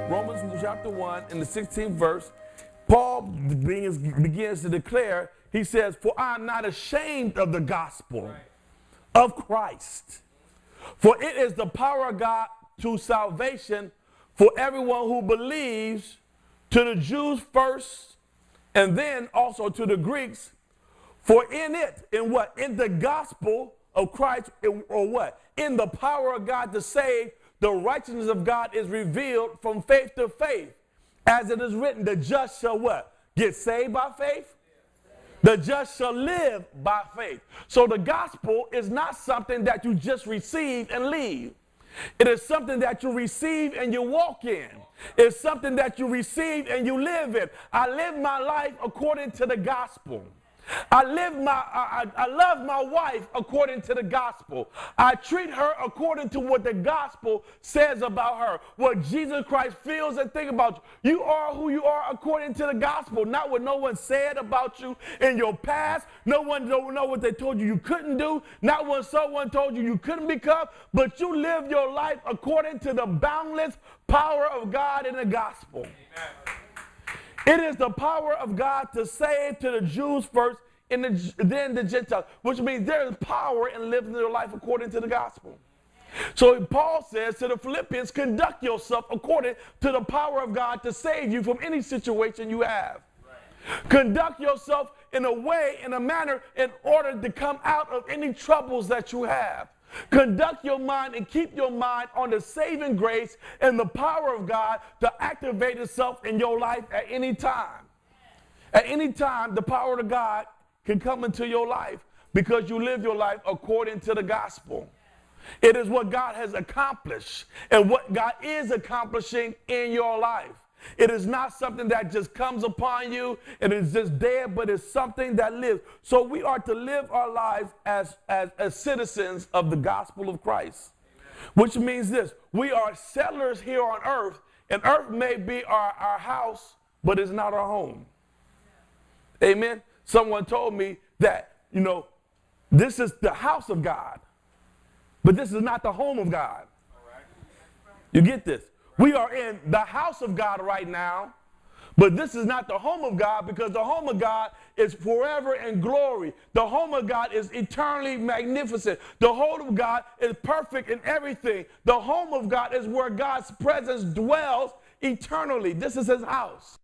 Romans chapter 1 in the 16th verse, Paul begins to declare, he says, "For I am not ashamed of the gospel of Christ, for it is the power of God to salvation for everyone who believes, to the Jews first, and then also to the Greeks. For in it, in what? In the gospel of Christ, or what? In the power of God to save, the righteousness of God is revealed from faith to faith. As it is written, the just shall what? Get saved by faith? The just shall live by faith." So the gospel is not something that you just receive and leave. It is something that you receive and you walk in. It's something that you receive and you live in. I live my life according to the gospel. I love my wife according to the gospel. I treat her according to what the gospel says about her, what Jesus Christ feels and thinks about you. You are who you are according to the gospel, not what no one said about you in your past. No one don't know what they told you couldn't do, not what someone told you couldn't become, but you live your life according to the boundless power of God in the gospel. Amen. It is the power of God to save to the Jews first and then the Gentiles, which means there is power in living your life according to the gospel. So Paul says to the Philippians, conduct yourself according to the power of God to save you from any situation you have. Right. Conduct yourself in a way, in a manner, in order to come out of any troubles that you have. Conduct your mind and keep your mind on the saving grace and the power of God to activate itself in your life at any time. At any time, the power of God can come into your life because you live your life according to the gospel. It is what God has accomplished and what God is accomplishing in your life. It is not something that just comes upon you and is just there, but it's something that lives. So we are to live our lives as citizens of the gospel of Christ. Amen. Which means this: we are settlers here on earth, and earth may be our house, but it's not our home. Amen. Someone told me that, this is the house of God, but this is not the home of God. All right. You get this? We are in the house of God right now, but this is not the home of God, because the home of God is forever in glory. The home of God is eternally magnificent. The home of God is perfect in everything. The home of God is where God's presence dwells eternally. This is his house.